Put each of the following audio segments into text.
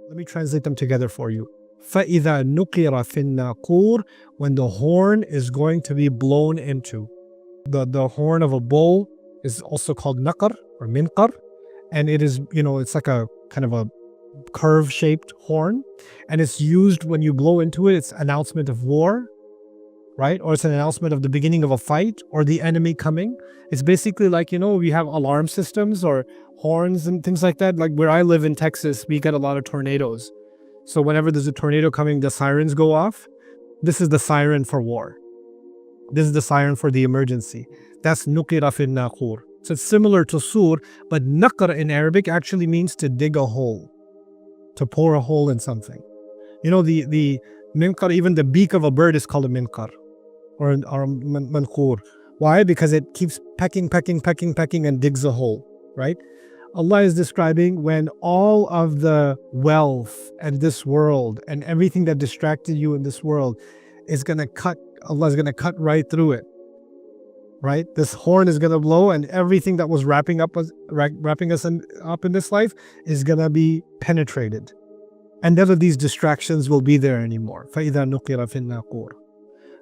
Let me translate them together for you. فَإِذَا نُقِرَ فِي النَّاقُورِ, when the horn is going to be blown into. The horn of a bull is also called naqar or minqar, and it is, it's like a kind of a curve-shaped horn, and it's used when you blow into it. It's announcement of war, right? Or it's an announcement of the beginning of a fight or the enemy coming. It's basically like, we have alarm systems or horns and things like that. Like where I live in Texas, we get a lot of tornadoes. So whenever there's a tornado coming, the sirens go off. This is the siren for war. This is the siren for the emergency. That's nuqira fil naqur. So it's similar to sur, but naqr in Arabic actually means to dig a hole, to pour a hole in something. The minqar, even the beak of a bird is called a minqar or manqur. Why? Because it keeps pecking and digs a hole, right? Allah is describing when all of the wealth and this world and everything that distracted you in this world is going to cut, Allah is going to cut right through it, right? This horn is going to blow and everything that was wrapping us up in this life is going to be penetrated. And none of these distractions will be there anymore. فَإِذَا نُقِرَ فِي النَّاقُورِ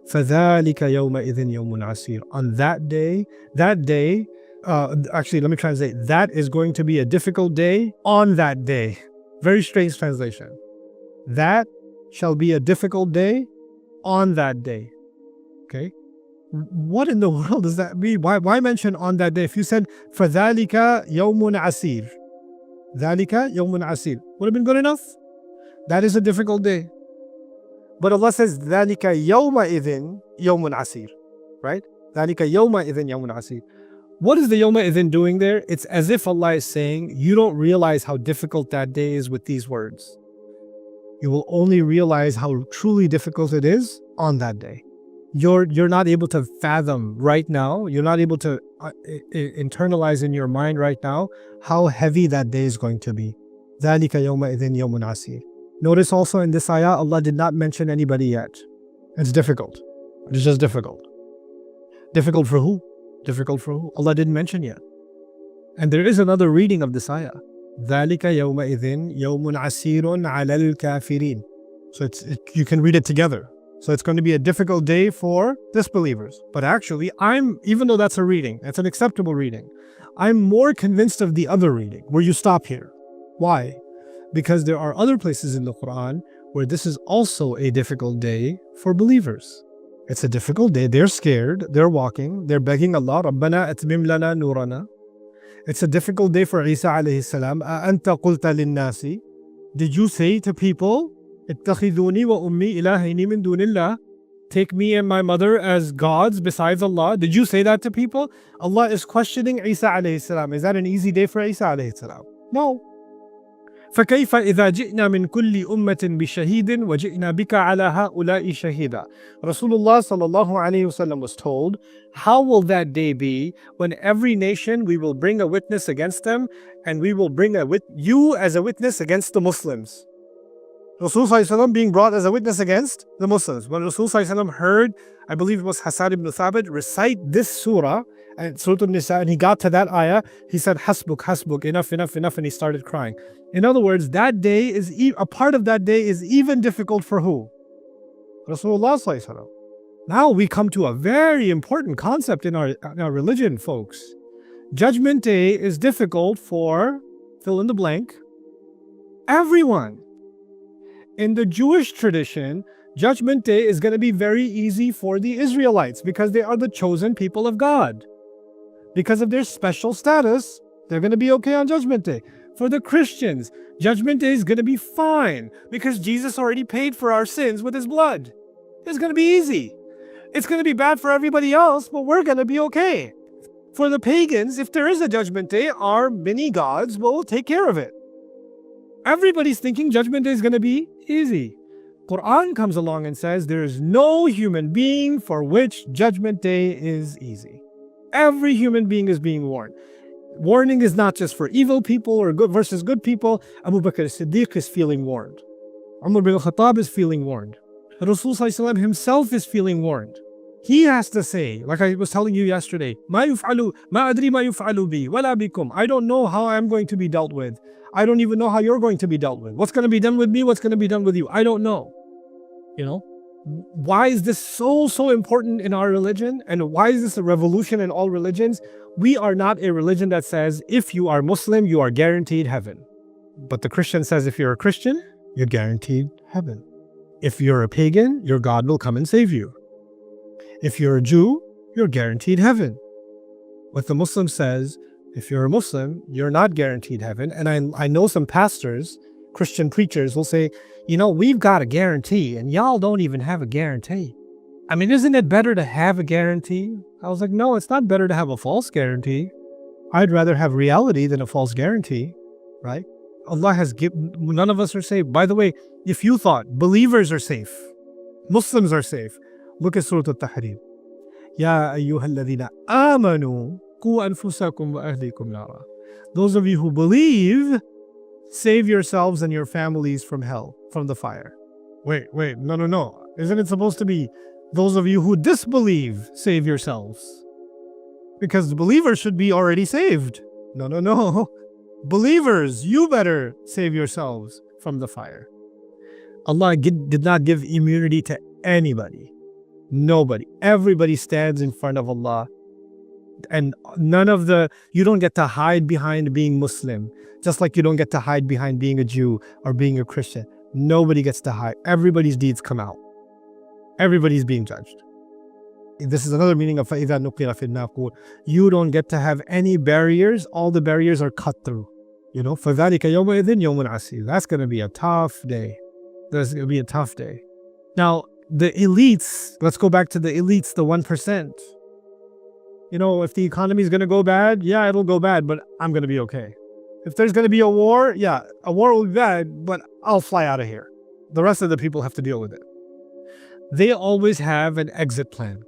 فَذَلِكَ يَوْمَئِذٍ يَوْمٌ عَسِيرٌ. On that day, actually, let me translate. That is going to be a difficult day on that day. Very strange translation. That shall be a difficult day on that day. Okay? What in the world does that mean? Why mention on that day? If you said, فَذَلِكَ يَوْمٌ عَسِيرٌ, ذَلِكَ يَوْمٌ عَسِيرٌ, would have been good enough? That is a difficult day. But Allah says, ذَلِكَ يَوْمَئِذٍ يَوْمٌ عَسِيرٌ. Right? ذَلِكَ يَوْمَئِذٍ يَوْمٌ عَسِيرٌ. What is the yawma-idhin doing there? It's as if Allah is saying, you don't realize how difficult that day is with these words. You will only realize how truly difficult it is on that day. You're not able to fathom right now, you're not able to internalize in your mind right now how heavy that day is going to be. ذَلِكَ يَوْمَئِذٍ يَوْمٌ عَسِيرٌ. Notice also in this ayah, Allah did not mention anybody yet. It's difficult. It's just difficult. Difficult for who? Difficult for who? Allah didn't mention yet. And there is another reading of this ayah. ذَلِكَ يَوْمَئِذٍ يَوْمٌ عَسِيرٌ عَلَى الْكَافِرِينَ. So you can read it together. So it's going to be a difficult day for disbelievers. But actually, even though that's a reading, it's an acceptable reading, I'm more convinced of the other reading, where you stop here. Why? Because there are other places in the Quran where this is also a difficult day for believers. It's a difficult day. They're scared. They're walking. They're begging Allah, رَبَّنَا أَتْمِمْ لَنَا نُورَنَا. It's a difficult day for Isa alayhi salam. أَأَنْتَ قُلْتَ لِلنَّاسِ. Did you say to people, اتَّخِذُونِي وَأُمِّي إِلَهَيْنِ مِن دُونِ اللَّهِ. Take me and my mother as gods besides Allah. Did you say that to people? Allah is questioning Isa alayhi salam. Is that an easy day for Isa alayhi salam? No. فَكَيْفَ إِذَا جِئْنَا مِنْ كُلِّ أُمَّةٍ بِشَهِيدٍ وَجِئْنَا بِكَ عَلَى هَؤُلَاءِ شَهِيدًا. Rasulullah sallallahu alayhi wasallam was told, how will that day be when every nation we will bring a witness against them and we will bring you as a witness against the Muslims. Rasul sallallahu alayhi wasallam being brought as a witness against the Muslims. When Rasul sallallahu alayhi wasallam heard, I believe it was Hassan ibn Thabit, recite this surah, and Surah An-Nisa, and he got to that ayah, he said, hasbuk, enough, and he started crying. In other words, that day is, a part of that day is even difficult for who? Rasulullah sallallahu alaihi wasallam. Now we come to a very important concept in our religion, folks. Judgment Day is difficult for, fill in the blank, everyone. In the Jewish tradition, Judgment Day is going to be very easy for the Israelites because they are the chosen people of God. Because of their special status, they're going to be okay on Judgment Day. For the Christians, Judgment Day is going to be fine because Jesus already paid for our sins with his blood. It's going to be easy. It's going to be bad for everybody else, but we're going to be okay. For the pagans, if there is a Judgment Day, our many gods will take care of it. Everybody's thinking Judgment Day is going to be easy. Quran comes along and says there is no human being for which Judgment Day is easy. Every human being is being warned. Warning is not just for evil people or good versus good people. Abu Bakr as-Siddiq is feeling warned. Umar bin al-Khattab is feeling warned. Rasul sallallahu alaihi wasallam himself is feeling warned. He has to say, like I was telling you yesterday, ما يفعل ما أدري ما يفعل بي ولا بكم. I don't know how I'm going to be dealt with. I don't even know how you're going to be dealt with. What's going to be done with me? What's going to be done with you? I don't know. You know? Why is this so important in our religion? And why is this a revolution in all religions? We are not a religion that says, if you are Muslim, you are guaranteed heaven. But the Christian says, if you're a Christian, you're guaranteed heaven. If you're a pagan, your God will come and save you. If you're a Jew, you're guaranteed heaven. But the Muslim says, if you're a Muslim, you're not guaranteed heaven. And I know some pastors, Christian preachers will say, you know, we've got a guarantee and y'all don't even have a guarantee. I mean, isn't it better to have a guarantee? I was like, no, it's not better to have a false guarantee. I'd rather have reality than a false guarantee, right? Allah has given, none of us are safe. By the way, if you thought believers are safe, Muslims are safe, look at Surah Al-Tahrim. Ya ayyuhalladhina amanu qu anfusakum wa ahlikum nara. Those of you who believe, save yourselves and your families from hell, from the fire. Wait, no. Isn't it supposed to be those of you who disbelieve, save yourselves? Because the believers should be already saved. No. Believers, you better save yourselves from the fire. Allah did not give immunity to anybody. Nobody. Everybody stands in front of Allah. And you don't get to hide behind being Muslim. Just like you don't get to hide behind being a Jew or being a Christian. Nobody gets to hide. Everybody's deeds come out. Everybody's being judged. This is another meaning of فَإِذَا نُقِرَ فِي النَّاقُورِ. You don't get to have any barriers. All the barriers are cut through. You know, فَذَلِكَ يَوْمَئِذٍ يَوْمٌ عَسِيرٌ. That's going to be a tough day. That's going to be a tough day. Now, the elites, let's go back to the elites, the 1%. You know, if the economy is going to go bad, yeah, it'll go bad, but I'm going to be okay. If there's going to be a war, yeah, a war will be bad, but I'll fly out of here. The rest of the people have to deal with it. They always have an exit plan.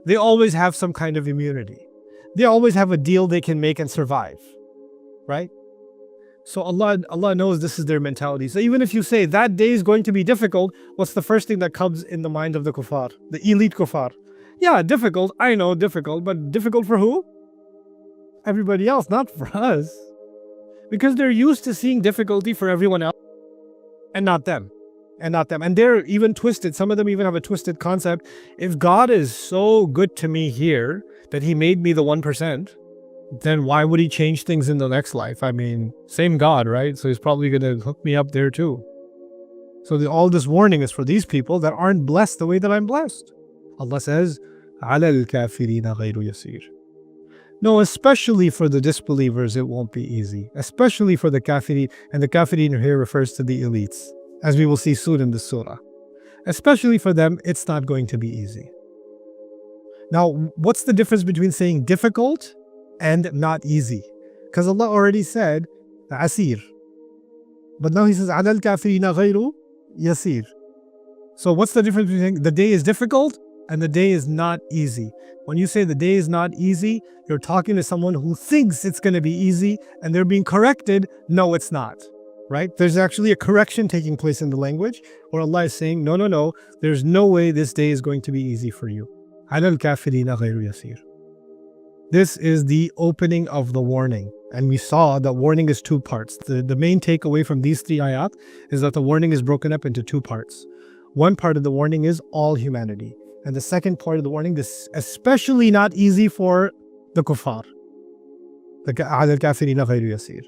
They always have some kind of immunity. They always have a deal they can make and survive, right? So Allah knows this is their mentality. So even if you say that day is going to be difficult, what's the first thing that comes in the mind of the kuffar, the elite kuffar? Yeah, difficult. I know, difficult, but difficult for who? Everybody else, not for us. Because they're used to seeing difficulty for everyone else and not them. And they're even twisted. Some of them even have a twisted concept. If God is so good to me here that he made me the 1%, then why would he change things in the next life? I mean, same God, right? So he's probably going to hook me up there too. So all this warning is for these people that aren't blessed the way that I'm blessed. Allah says, عَلَى الْكَافِرِينَ غَيْرُ يَسِيرٌ. No, especially for the disbelievers, it won't be easy. Especially for the kafirin, and the kafirin here refers to the elites, as we will see soon in the surah. Especially for them, it's not going to be easy. Now, what's the difference between saying difficult and not easy? Because Allah already said, asir. But now he says, عَلَى الْكَافِرِينَ غَيْرُ يَسِيرٌ. So what's the difference between the day is difficult and the day is not easy? When you say the day is not easy, you're talking to someone who thinks it's going to be easy and they're being corrected. No, it's not. Right? There's actually a correction taking place in the language where Allah is saying, no, there's no way this day is going to be easy for you. عَلَى الْكَافِرِينَ غَيْرُ يَسِيرٌ. This is the opening of the warning. And we saw that warning is two parts. The main takeaway from these three ayat is that the warning is broken up into two parts. One part of the warning is all humanity. And the second part of the warning is especially not easy for the kuffar. عَلَى الْكَافِرِينَ غَيْرُ يَسِيرٌ.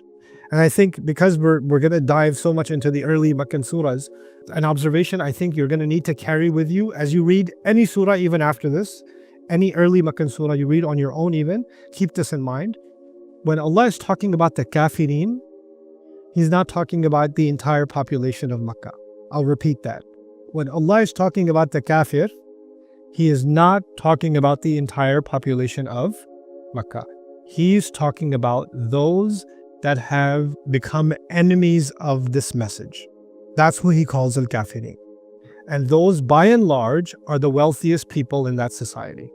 And I think because we're going to dive so much into the early Meccan surahs, an observation I think you're going to need to carry with you as you read any surah even after this, any early Meccan surah you read on your own even, keep this in mind. When Allah is talking about the kafirin, He's not talking about the entire population of Makkah. I'll repeat that. When Allah is talking about the kafir, He is not talking about the entire population of Makkah. He's talking about those that have become enemies of this message. That's who He calls al-kafirin. And those, by and large, are the wealthiest people in that society.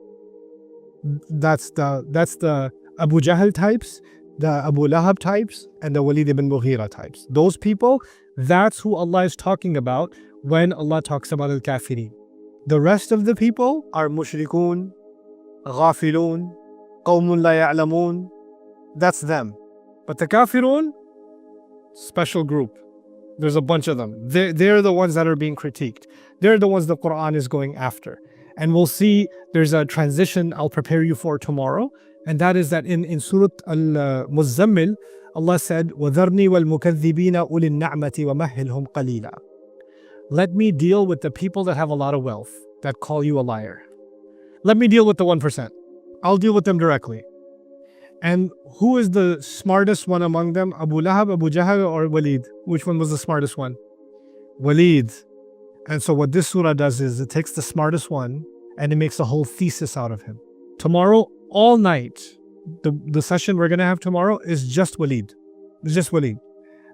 That's the Abu Jahl types, the Abu Lahab types, and the Walid ibn Mughira types. Those people, that's who Allah is talking about when Allah talks about al-kafirin. The rest of the people are mushrikun, ghafilun, qawmun la ya'lamun. That's them. But the kafirun, special group. There's a bunch of them. They're the ones that are being critiqued. They're the ones the Quran is going after. And we'll see there's a transition I'll prepare you for tomorrow. And that is that in Surah Al-Muzzammil, Allah said, وَذَرْنِي وَالْمُكَذِّبِينَ أُولِي النَّعْمَةِ وَمَهِّلْهُمْ قَلِيلًا. Let me deal with the people that have a lot of wealth, that call you a liar. Let me deal with the 1%. I'll deal with them directly. And who is the smartest one among them? Abu Lahab, Abu Jahl, or Walid? Which one was the smartest one? Walid. And so what this surah does is it takes the smartest one and it makes a whole thesis out of him. Tomorrow, all night, the session we're going to have tomorrow is just Walid. It's just Walid.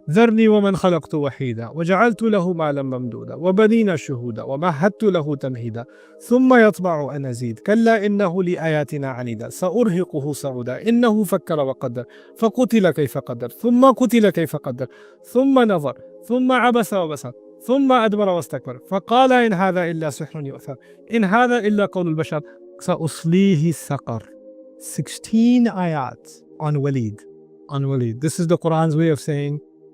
ذرني ومن خلقت وحيدا وجعلت له مالا ممدودا وبنين شهودا ومهدت له تمهيدا ثم يطمع أن أزيد كلا إنه لآياتنا عنيدا سأرهقه صعودا إنه فكر وقدر فقتل كيف قدر ثم قتل كيف قدر ثم نظر ثم عبس وبصر ثم أدبر واستكبر فقال إن هذا إلا سحر يؤثر إن هذا إلا قول البشر سأصليه سقر. 16 ayat on Walid. On Walid. This is the Quran's way of saying